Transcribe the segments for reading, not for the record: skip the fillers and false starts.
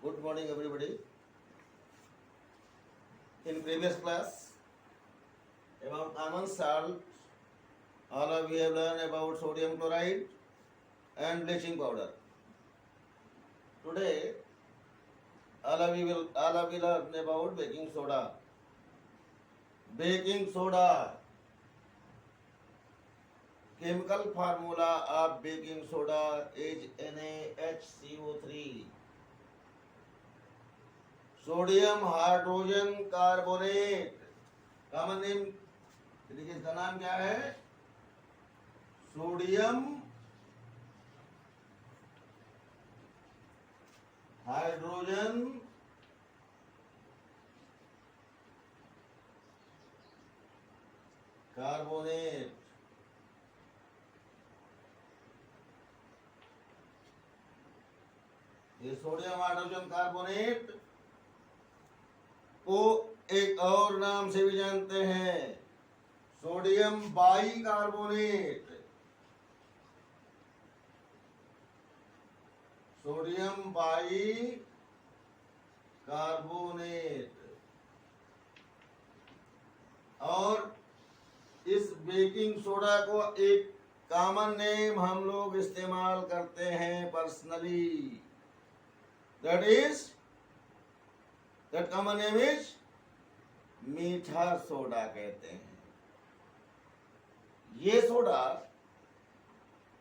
Good morning, everybody. In previous class about common salt, all of you have learned about sodium chloride and bleaching powder. Today, all of you learn about baking soda. Baking soda. Chemical formula of baking soda is NaHCO3. Sodium hydrogen carbonate, common name, देखिए इसका नाम क्या है? Sodium hydrogen carbonate. ये sodium hydrogen carbonate को एक और नाम से भी जानते हैं, सोडियम बाइकार्बोनेट। Sodium bicarbonate. और इस बेकिंग सोडा को एक कॉमन नेम हम लोग इस्तेमाल करते हैं personally, that common name is मीठा सोडा कहते हैं। ये सोडा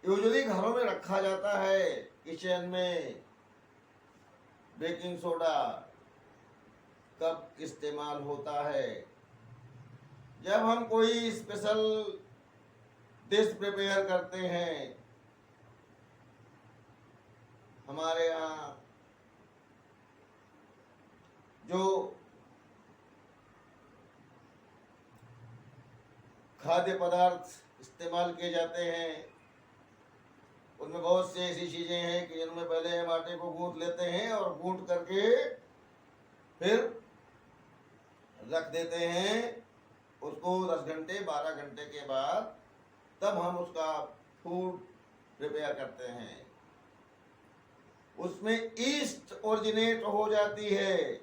यूजुअली घरों में रखा जाता है, किचन में। बेकिंग सोडा कब इस्तेमाल होता है? जब हम कोई स्पेशल डिश प्रिपेयर करते हैं। हमारे यहाँ जो खाद्य पदार्थ इस्तेमाल किए जाते हैं उनमें बहुत सी ऐसी चीजें हैं कि जिनमें पहले हम आटे को गूंथ लेते हैं और गूंथ करके फिर रख देते हैं उसको 10 घंटे 12 घंटे के बाद, तब हम उसका फूड प्रिपेयर करते हैं। उसमें ईस्ट ओरिजिनेट हो जाती है,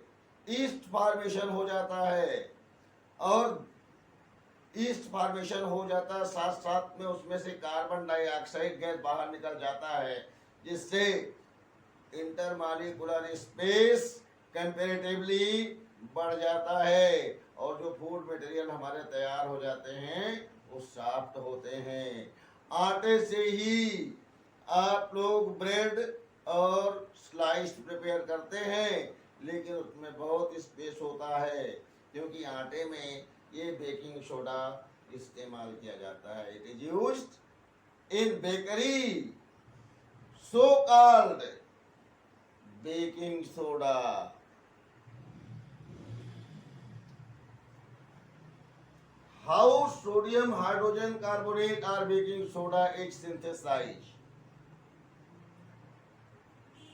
ईस्ट फॉर्मेशन हो जाता है, और ईस्ट फॉर्मेशन हो जाता है साथ साथ में उसमें से कार्बन डाइऑक्साइड गैस बाहर निकल जाता है, जिससे इंटरमॉलिक्यूलर स्पेस कंपैरेटिवली बढ़ जाता है और जो फूड मटेरियल हमारे तैयार हो जाते हैं वो सॉफ्ट होते हैं। आटे से ही आप लोग ब्रेड और स्लाइस प्रिपेयर करते हैं, लेकिन उसमें बहुत स्पेस होता है क्योंकि आटे में ये बेकिंग सोडा इस्तेमाल किया जाता है। It is used in bakery, so called baking soda. How sodium hydrogen carbonate और बेकिंग सोडा इज सिंथेसाइज्ड।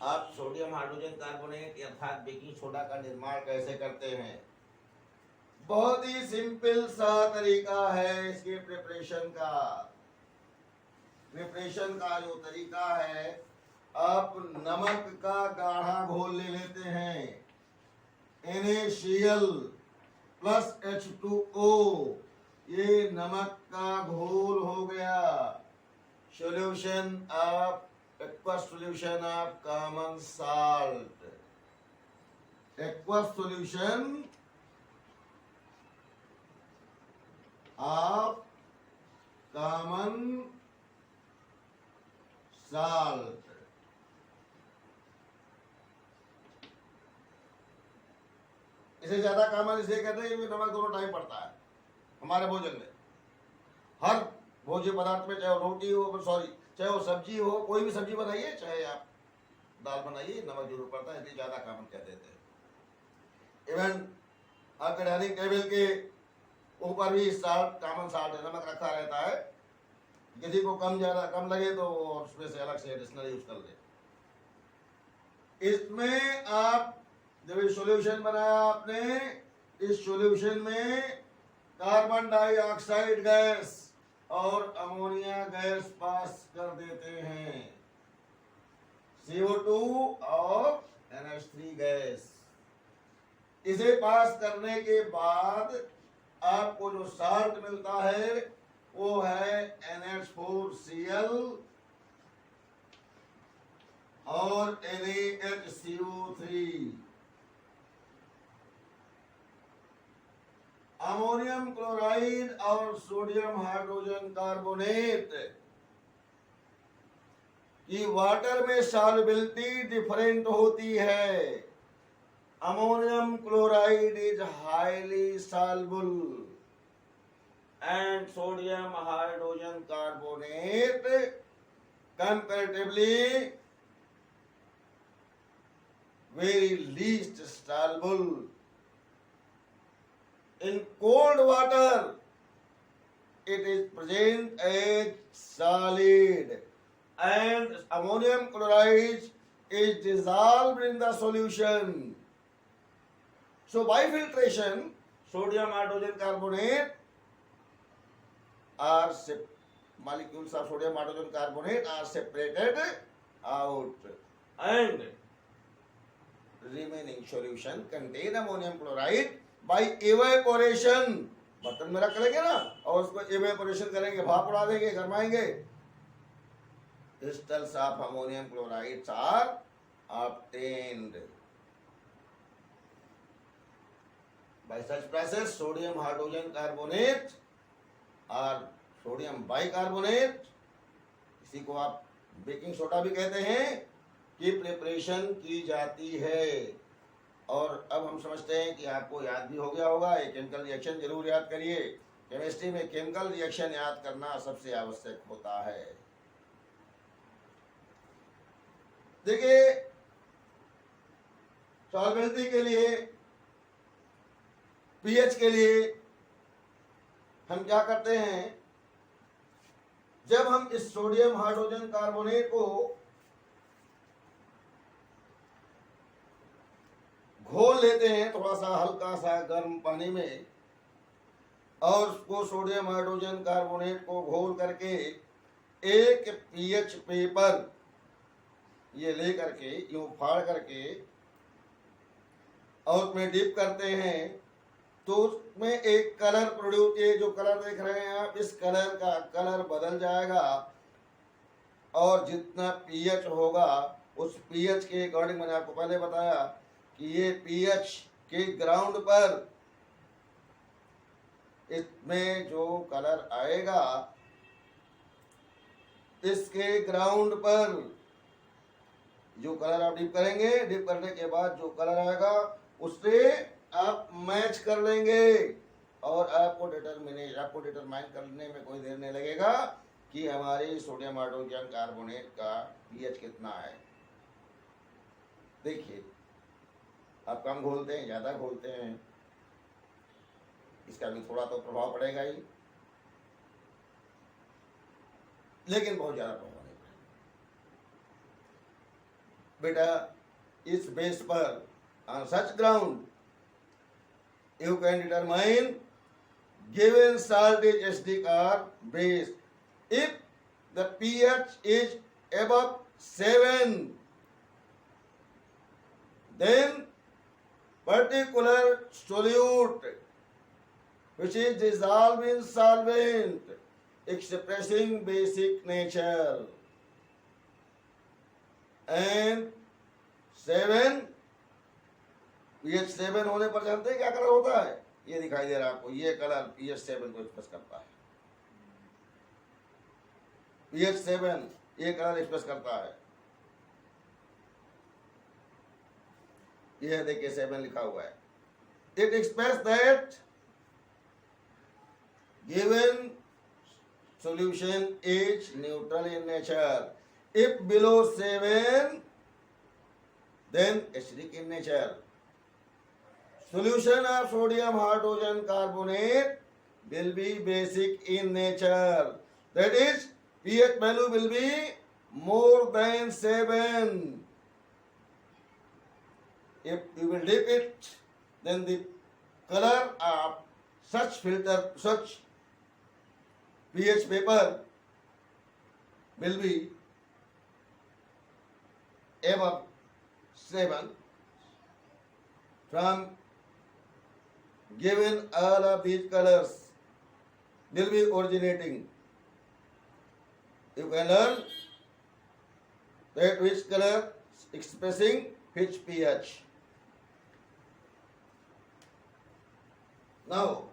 आप सोडियम हाइड्रोजन कार्बोनेट अर्थात बेकिंग सोडा का निर्माण कैसे करते हैं? बहुत ही सिंपल सा तरीका है इसके प्रिपरेशन का। प्रिपरेशन का जो तरीका है, आप नमक का गाढ़ा घोल ले लेते हैं, NaCl प्लस H2O, ये नमक का घोल हो गया। Solution of aqueous solution of common salt, aqueous solution of common salt। इसे ज्यादा कॉमन इसलिए कहते हैं क्योंकि नमक दोनों टाइम पड़ता है हमारे भोजन में। हर भोज्य पदार्थ में, चाहे रोटी हो, चाहे वो सब्जी हो, कोई भी सब्जी बनाइए, चाहे आप दाल बनाइए, नमक जरूर पड़ता है, इसलिए ज्यादा कॉमन कह देते हैं। इवन आपके डाइनिंग टेबल के ऊपर भी साल्ट, कॉमन साल्ट, नमक रखा रहता है। किसी को कम लगे तो उसमें से अलग से एडिशनल यूज कर ले। इसमें आप जब ये सॉल्यूशन बनाया आपने, इस सॉल्यूशन में कार्बन डाइऑक्साइड गैस और अमोनिया गैस पास कर देते हैं, CO2 और NH3 इसे पास करने के बाद आपको जो साल्ट मिलता है वो है NH4Cl और NaHCO3। अमोनियम क्लोराइड और सोडियम हाइड्रोजन कार्बोनेट की वाटर में सॉल्युबिलिटी डिफरेंट होती है। Ammonium chloride is highly soluble and sodium hydrogen carbonate comparatively very least soluble. In cold water, it is present as solid, and ammonium chloride is dissolved in the solution. So by filtration, sodium hydrogen carbonate are molecules of sodium hydrogen carbonate are separated out, and remaining solution contain ammonium chloride by evaporation. बर्तन में रख लेंगे ना और उसको evaporation करेंगे, भाप उड़ा देंगे, गरमाएंगे, crystals of ammonium chlorides are obtained. By such process, sodium hydrogen carbonate और सोडियम बाइकार्बोनेट, इसी को आप बेकिंग सोडा भी कहते हैं, की प्रिपरेशन की जाती है। और अब हम समझते हैं कि आपको याद भी हो गया होगा, एक केमिकल रिएक्शन जरूर याद करिए। केमिस्ट्री में केमिकल रिएक्शन याद करना सबसे आवश्यक होता है। देखिए, सॉल्वेंसी के लिए, पीएच के लिए हम क्या करते हैं, जब हम इस सोडियम हाइड्रोजन कार्बोनेट को घोल लेते हैं थोड़ा सा हल्का सा गर्म पानी में, और उसको सोडियम हाइड्रोजन कार्बोनेट को घोल करके एक पीएच पेपर ये ले करके यूं फाड़ करके और उसमें डिप करते हैं, तो उसमें एक कलर प्रोड्यूस, ये जो कलर देख रहे हैं आप, इस कलर का कलर बदल जाएगा और जितना पीएच होगा उस पीएच के अकॉर्डिंग, मैंने आपको पहले बताया कि ये पीएच के ग्राउंड पर इसमें जो कलर आएगा, इसके ग्राउंड पर जो कलर आप डिप करेंगे, डिप करने के बाद जो कलर आएगा उससे आप मैच कर लेंगे और आपको डिटरमाइन करने में कोई देर नहीं लगेगा कि हमारी सोडियम हाइड्रोजन कार्बोनेट का पीएच कितना है। देखिए, आप कम घोलते हैं, ज्यादा घोलते हैं, इसका भी थोड़ा तो प्रभाव पड़ेगा ही, लेकिन बहुत ज्यादा प्रभाव नहीं पड़ेगा। बेटा, इस बेस पर on such ground you can determine given salt is acidic or base. If the pH is above 7, then particular solute which is dissolved in solvent expressing basic nature, and 7 pH 7 होने पर जानते हैं क्या colour होता है, ये दिखाई दे रहा है आपको, ये कलर pH 7 को एक्सप्रेस करता है। pH 7 ये कलर एक्सप्रेस करता है, ये देखिए 7 लिखा हुआ है। It express that given solution is neutral in nature. If below 7, then acidic in nature. Solution of sodium hydrogen carbonate will be basic in nature. That is, pH value will be more than 7. If you will dip it, then the color of such pH paper will be above 7. From given all of these colors will be originating. You can learn that which color expressing which pH. Now,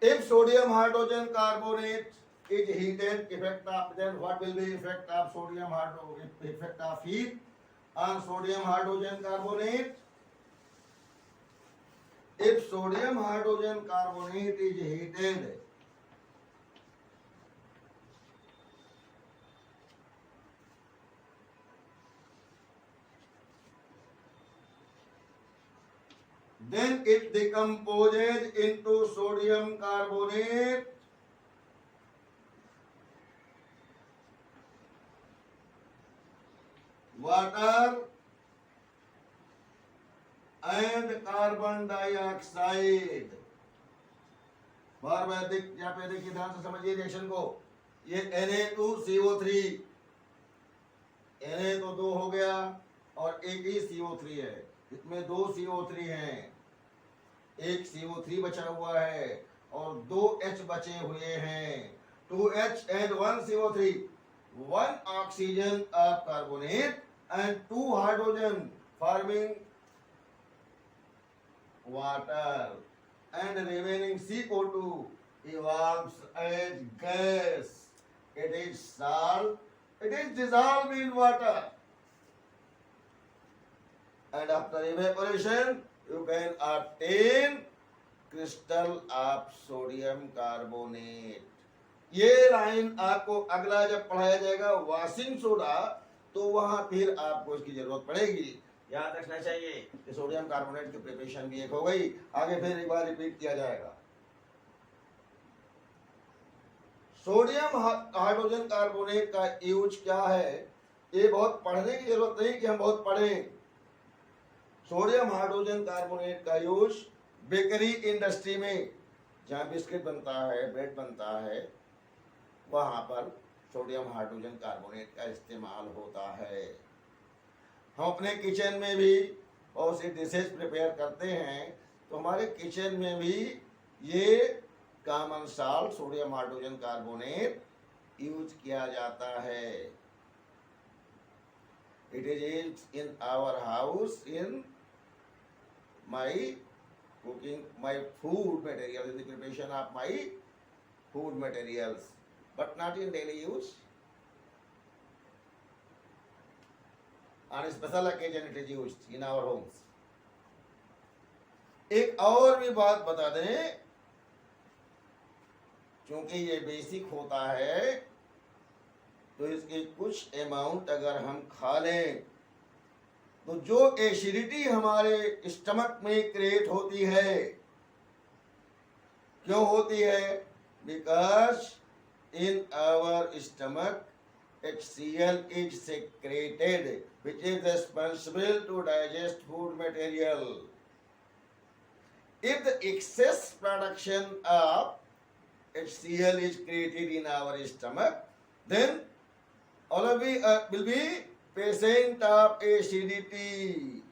if sodium hydrogen carbonate is heated, then what will be effect of effect of heat on sodium hydrogen carbonate? If sodium hydrogen carbonate is heated, then it decomposes into sodium carbonate, water and carbon dioxide. बार वैदिक या वैदिक के ध्यान से समझिए reaction को. ये Na2CO3, Na तो 2 हो गया और एक ही CO3 है. इसमें 2 CO3 हैं, एक CO3 बचा हुआ है और 2 H बचे हुए हैं. 2H and 1 CO3, 1 oxygen of carbonate and 2 hydrogen forming water, and remaining CO2 evolves as gas. It is salt. It is dissolved in water, and after evaporation you can obtain crystal of sodium carbonate. ये line आपको अगला जब पढ़ाया जाएगा washing soda, तो वहां फिर आपको इसकी जरूरत पड़ेगी. याद रखना चाहिए कि सोडियम कार्बोनेट की प्रिपरेशन भी एक हो गई, आगे फिर एक बार रिपीट किया जाएगा. सोडियम हाइड्रोजन कार्बोनेट का यूज क्या है, ये बहुत पढ़ने की जरूरत नहीं कि हम बहुत पढ़ें. सोडियम हाइड्रोजन कार्बोनेट का यूज बेकरी इंडस्ट्री में, जहां बिस्किट बनता है, ब्रेड बनता है, वहां पर सोडियम हाइड्रोजन कार्बोनेट का इस्तेमाल होता है. हम अपने किचन में भी बहुत सी डिशेज प्रिपेयर करते हैं, तो हमारे किचन में भी ये common salt sodium hydrogen carbonate use किया जाता है. It is used in our house in my cooking my food materials, in the preparation of my food materials, but not in daily use. On special occasion it is used in our homes. एक और भी बात बता दें, क्योंकि ये basic होता है, तो इसके कुछ अमाउंट अगर हम खा लें तो जो एसिडिटी हमारे स्टमक में क्रिएट होती है, क्यों होती है? Because in our stomach HCl is secreted, which is responsible to digest food material. If the excess production of HCl is created in our stomach, then all of we will be patient of acidity.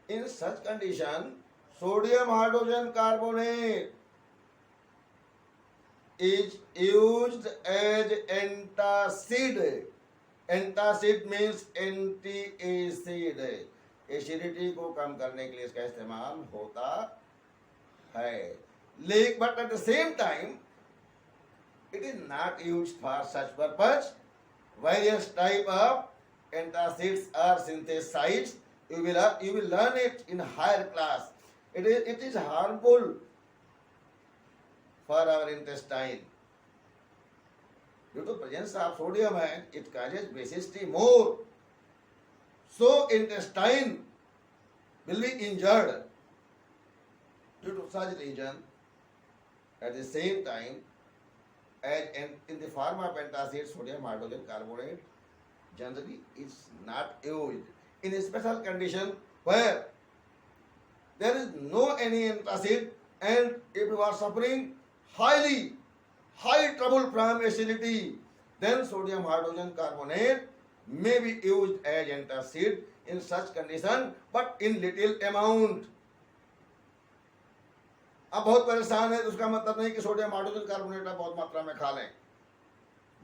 In such condition, sodium hydrogen carbonate is used as antacid. Antacid means anti-acid. Acidity को कम करने के लिए इसका इस्तेमाल होता है. लेकिन but at the same time it is not used for such purpose. Various type of antacids are synthesized. You will learn it in higher class. It is harmful for our intestine. Due to presence of sodium, it causes basicity more. So intestine will be injured due to such reason. At the same time, as in the form of antacid, sodium hydrogen carbonate generally is not used. In a special condition where there is no any antacid, and if you are suffering high trouble from acidity, then sodium hydrogen carbonate may be used as antacid in such condition, but in little amount. अब बहुत परेशान है तो उसका मतलब नहीं कि sodium hydrogen carbonate आप बहुत मात्रा में खा लें,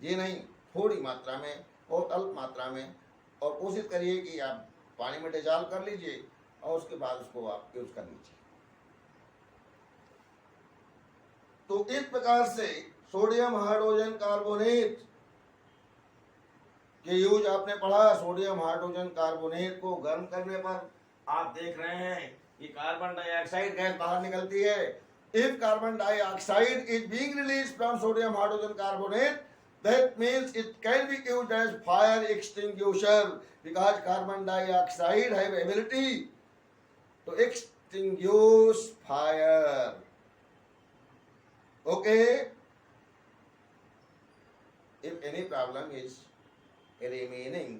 ये नहीं, थोड़ी मात्रा में, बहुत अल्प मात्रा में, और कोशिश करिए कि आप पानी में डिजॉल्व कर लीजिए और उसके बाद उसको आप यूज कर लीजिए। तो इस प्रकार से सोडियम हाइड्रोजन कार्बोनेट के यूज आपने पढ़ा। सोडियम हाइड्रोजन कार्बोनेट को गर्म करने पर आप देख रहे हैं कि कार्बन डाइऑक्साइड गैस बाहर निकलती है। If carbon dioxide is being release from sodium hydrogen carbonate, that means it can be used as fire extinguisher, because carbon dioxide have ability to extinguish fire. Okay, if any problem is remaining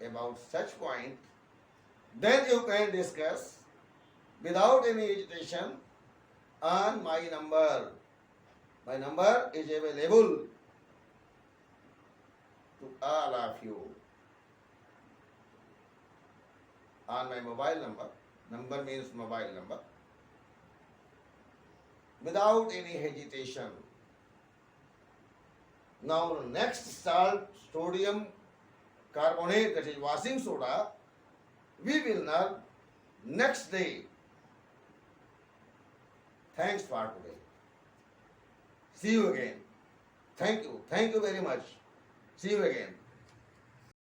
about such point, then you can discuss without any hesitation on my number. My number is available to all of you on my mobile number. Number means mobile number. Without any hesitation. Now next salt, sodium carbonate, that is washing soda, we will learn next day. Thanks for today. See you again. Thank you. Thank you very much. See you again.